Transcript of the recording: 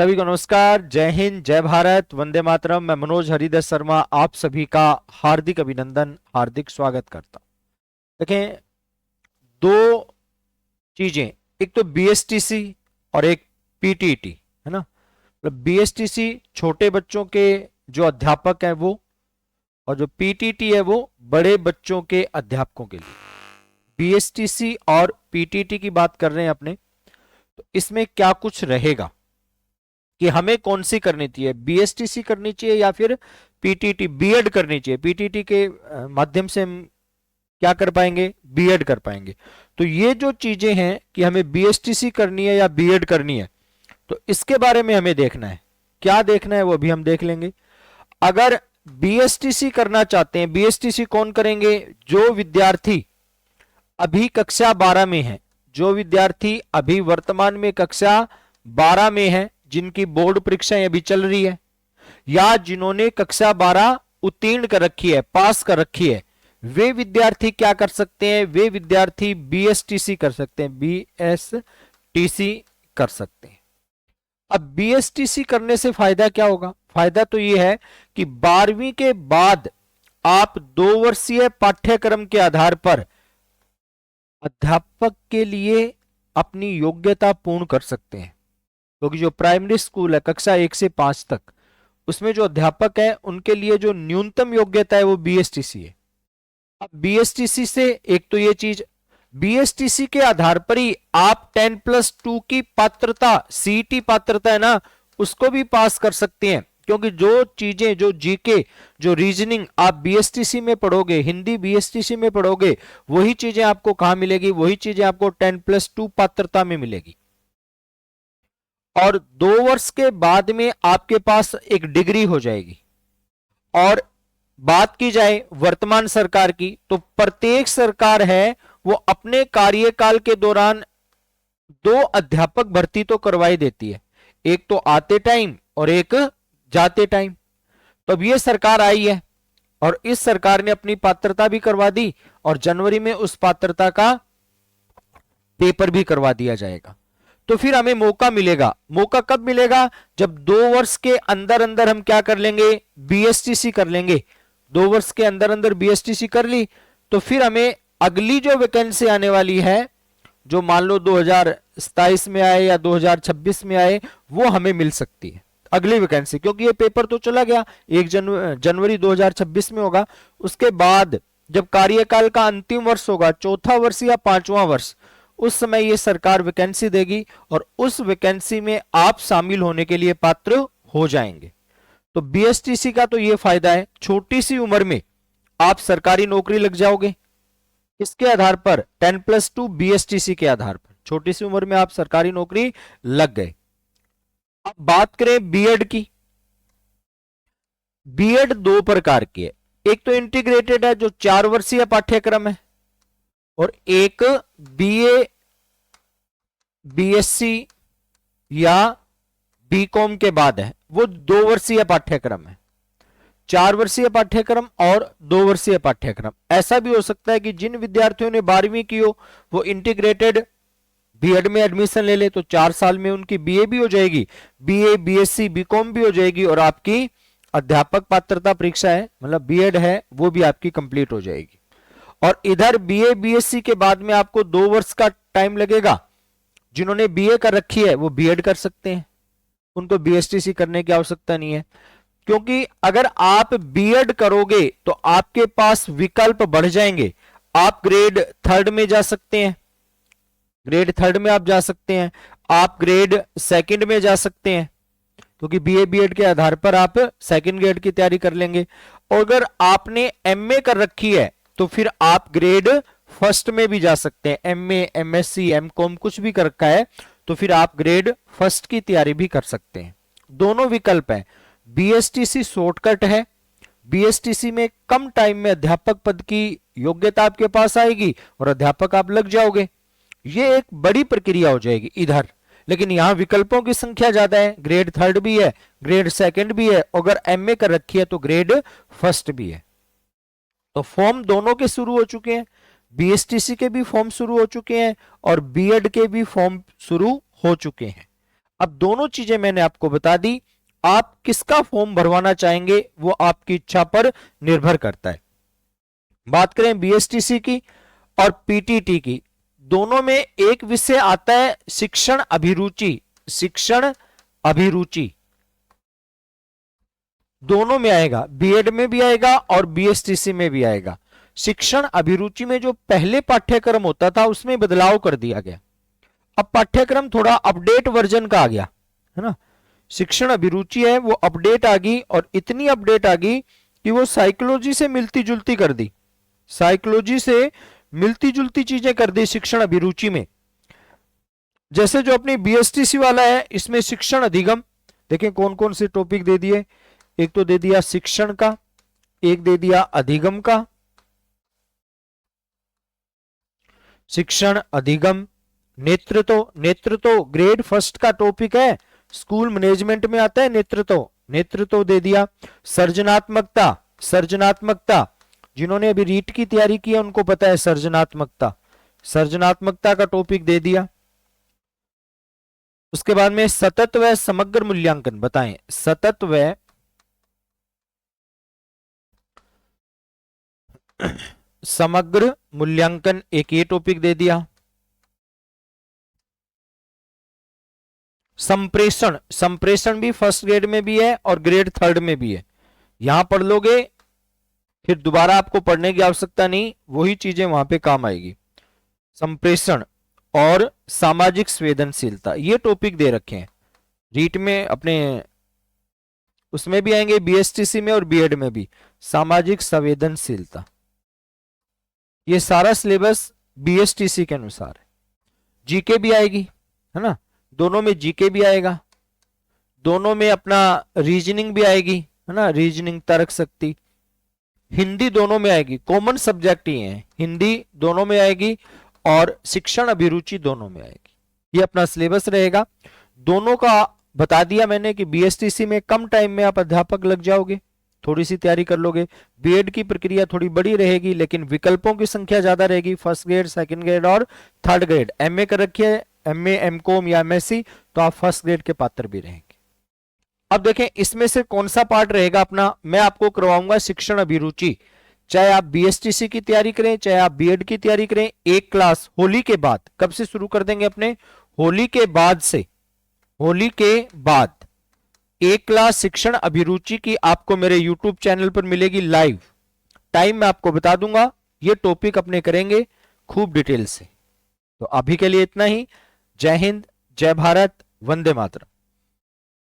सभी को नमस्कार, जय हिंद, जय भारत, वंदे मातरम। मैं मनोज हरिदास शर्मा आप सभी का हार्दिक अभिनंदन, हार्दिक स्वागत करता हूं। देखें, दो चीजें, एक तो बीएसटीसी और एक पीटीटी, है ना। मतलब बीएसटीसी छोटे बच्चों के जो अध्यापक हैं वो, और जो पीटीटी है वो बड़े बच्चों के अध्यापकों के लिए। बीएसटीसी और पीटीटी की बात कर रहे हैं अपने, तो इसमें क्या कुछ रहेगा कि हमें कौन सी करनी चाहिए, बीएसटीसी करनी चाहिए या फिर पीटीटी बीएड करनी चाहिए। पीटीटी के माध्यम से हम क्या कर पाएंगे, बीएड कर पाएंगे। तो ये जो चीजें हैं कि हमें बीएसटीसी करनी है या बीएड करनी है, तो इसके बारे में हमें देखना है। क्या देखना है वो भी हम देख लेंगे। अगर बीएसटीसी करना चाहते हैं, बीएसटीसी कौन करेंगे, जो विद्यार्थी अभी कक्षा 12 में है, जो विद्यार्थी अभी वर्तमान में कक्षा 12 में है, जिनकी बोर्ड परीक्षाएं अभी चल रही है, या जिन्होंने कक्षा 12 उत्तीर्ण कर रखी है, पास कर रखी है, वे विद्यार्थी क्या कर सकते हैं, वे विद्यार्थी बीएसटीसी कर सकते हैं, बीएसटीसी कर सकते हैं। अब बीएसटीसी करने से फायदा क्या होगा? फायदा तो यह है कि 12वीं के बाद आप 2 वर्षीय पाठ्यक्रम के आधार पर अध्यापक के लिए अपनी योग्यता पूर्ण कर सकते हैं। क्योंकि जो प्राइमरी स्कूल है कक्षा 1 से 5 तक, उसमें जो अध्यापक है उनके लिए जो न्यूनतम योग्यता है वो बीएसटीसी है। अब बीएसटीसी से एक तो ये चीज, बीएसटीसी के आधार पर ही आप 10+2 की पात्रता, सीईटी पात्रता है ना, उसको भी पास कर सकते हैं। क्योंकि जो चीजें, जो जीके, जो रीजनिंग आप बीएसटीसी में पढ़ोगे, हिंदी बीएसटीसी में पढ़ोगे, वही चीजें आपको कहां मिलेगी, वही चीजें आपको 10+2 पात्रता में मिलेगी। और 2 वर्ष के बाद में आपके पास एक डिग्री हो जाएगी। और बात की जाए वर्तमान सरकार की, तो प्रत्येक सरकार है वो अपने कार्यकाल के दौरान 2 अध्यापक भर्ती तो करवाई देती है, एक तो आते टाइम और एक जाते टाइम। तो अब ये सरकार आई है और इस सरकार ने अपनी पात्रता भी करवा दी, और जनवरी में उस पात्रता का पेपर भी करवा दिया जाएगा। तो फिर हमें मौका मिलेगा। मौका कब मिलेगा? जब 2 वर्ष के अंदर अंदर हम क्या कर लेंगे, बीएसटीसी कर लेंगे। 2 वर्ष के अंदर अंदर बीएसटीसी कर ली, तो फिर हमें अगली जो वैकेंसी आने वाली है, जो मान लो 2027 में आए या 2026 में आए, वो हमें मिल सकती है अगली वैकेंसी। क्योंकि ये पेपर तो चला गया, 1 जनवरी 2026 में होगा। उसके बाद जब कार्यकाल का अंतिम वर्ष होगा, चौथा वर्ष या 5वां वर्ष, उस समय ये सरकार वैकेंसी देगी और उस वैकेंसी में आप शामिल होने के लिए पात्र हो जाएंगे। तो बीएसटीसी का तो ये फायदा है, छोटी सी उम्र में आप सरकारी नौकरी लग जाओगे। इसके आधार पर 10+2 बीएसटीसी के आधार पर छोटी सी उम्र में आप सरकारी नौकरी लग गए। अब बात करें बीएड की। बीएड 2 प्रकार की है, एक तो इंटीग्रेटेड है जो 4 वर्षीय पाठ्यक्रम है, और एक बीए, बीएससी या बीकॉम के बाद है, वो 2 वर्षीय पाठ्यक्रम है। 4 वर्षीय पाठ्यक्रम और 2 वर्षीय पाठ्यक्रम। ऐसा भी हो सकता है कि जिन विद्यार्थियों ने 12वीं की हो वो इंटीग्रेटेड बीएड में एडमिशन ले ले, तो 4 साल में उनकी बीए भी हो जाएगी, बीए, बीएससी, बीकॉम भी हो जाएगी, और आपकी अध्यापक पात्रता परीक्षा है, मतलब बीएड है, वो भी आपकी कंप्लीट हो जाएगी। और इधर बीए, बीएससी के बाद में आपको 2 वर्ष का टाइम लगेगा। जिन्होंने बीए कर रखी है वो बीएड कर सकते हैं, उनको बीएसटीसी करने की आवश्यकता नहीं है। क्योंकि अगर आप बीएड करोगे तो आपके पास विकल्प बढ़ जाएंगे। आप ग्रेड 3 में जा सकते हैं, ग्रेड 3 में आप जा सकते हैं, आप ग्रेड 2 में जा सकते हैं, क्योंकि बीए बीएड के आधार पर आप 2nd ग्रेड की तैयारी कर लेंगे। और अगर आपने एमए कर रखी है तो फिर आप ग्रेड 1 में भी जा सकते हैं। एमए, एमएससी, एमकॉम कुछ भी कर रखा है तो फिर आप ग्रेड 1 की तैयारी भी कर सकते हैं। दोनों विकल्प हैं। बीएसटीसी शॉर्टकट है, बीएसटीसी में कम टाइम में अध्यापक पद की योग्यता आपके पास आएगी और अध्यापक आप लग जाओगे। ये एक बड़ी प्रक्रिया हो जाएगी इधर, लेकिन यहां विकल्पों की संख्या ज्यादा है। ग्रेड 3 भी है, ग्रेड 2 भी है, अगर एमए कर रखी है तो ग्रेड 1 भी है। तो फॉर्म दोनों के शुरू हो चुके हैं, बीएसटीसी के भी फॉर्म शुरू हो चुके हैं और बीएड के भी फॉर्म शुरू हो चुके हैं। अब दोनों चीजें मैंने आपको बता दी, आप किसका फॉर्म भरवाना चाहेंगे वो आपकी इच्छा पर निर्भर करता है। बात करें बीएसटीसी की और पीटीटी की, दोनों में एक विषय आता है शिक्षण अभिरुचि। शिक्षण अभिरुचि दोनों में आएगा, बीएड में भी आएगा और बीएसटीसी में भी आएगा। शिक्षण अभिरुचि में जो पहले पाठ्यक्रम होता था उसमें बदलाव कर दिया गया, अब पाठ्यक्रम थोड़ा अपडेट वर्जन का आ गया है ना। शिक्षण अभिरुचि है वो अपडेट आ गई, और इतनी अपडेट आ गई कि वो साइकोलॉजी से मिलती जुलती कर दी, साइकोलॉजी से मिलती जुलती चीजें कर दी शिक्षण अभिरुचि में। जैसे जो अपनी बीएसटीसी वाला है इसमें शिक्षण अधिगम, देखें कौन कौन से टॉपिक दे दिए, एक तो दे दिया शिक्षण का, एक दे दिया अधिगम का, शिक्षण अधिगम, नेतृत्व, नेतृत्व ग्रेड फर्स्ट का टॉपिक है, स्कूल मैनेजमेंट में आता है नेतृत्व, नेतृत्व दे दिया। सर्जनात्मकता, सर्जनात्मकता जिन्होंने अभी रीट की तैयारी की है उनको पता है सर्जनात्मकता, सर्जनात्मकता का टॉपिक दे दिया। उसके बाद में सतत व समग्र मूल्यांकन, बताएं सतत व समग्र मूल्यांकन, एक ये टॉपिक दे दिया। संप्रेषण, संप्रेषण भी फर्स्ट ग्रेड में भी है और ग्रेड थर्ड में भी है, यहां पढ़ लोगे फिर दोबारा आपको पढ़ने की आवश्यकता नहीं, वही चीजें वहां पे काम आएगी। संप्रेषण और सामाजिक संवेदनशीलता ये टॉपिक दे रखे हैं रीट में, अपने उसमें भी आएंगे बीएसटीसी में और बीएड में भी, सामाजिक संवेदनशीलता। ये सारा सिलेबस बीएसटीसी के अनुसार है। जीके भी आएगी है ना, दोनों में जीके भी आएगा, दोनों में अपना रीजनिंग भी आएगी है ना, रीजनिंग तर्क शक्ति। हिंदी दोनों में आएगी, कॉमन सब्जेक्ट ही है, हिंदी दोनों में आएगी और शिक्षण अभिरुचि दोनों में आएगी। ये अपना सिलेबस रहेगा। दोनों का बता दिया मैंने कि बीएसटीसी में कम टाइम में आप अध्यापक लग जाओगे, थोड़ी सी तैयारी कर लोगे। बीएड की प्रक्रिया थोड़ी बड़ी रहेगी लेकिन विकल्पों की संख्या ज्यादा रहेगी, फर्स्ट ग्रेड, सेकंड ग्रेड और थर्ड ग्रेड। एमए कर रखिए, एमए, एमकॉम या एमएससी, तो आप फर्स्ट ग्रेड के पात्र भी रहेंगे। अब देखें इसमें से कौन सा पार्ट रहेगा अपना, मैं आपको करवाऊंगा शिक्षण अभिरुचि। चाहे आप बीएसटीसी की तैयारी करें, चाहे आप बीएड की तैयारी करें, एक क्लास होली के बाद, कब से शुरू कर देंगे अपने, होली के बाद से, होली के बाद एक क्लास शिक्षण अभिरुचि की आपको मेरे यूट्यूब चैनल पर मिलेगी लाइव। टाइम मैं आपको बता दूंगा, ये टॉपिक अपने करेंगे खूब डिटेल से। तो अभी के लिए इतना ही। जय हिंद, जय भारत, वंदे मातरम।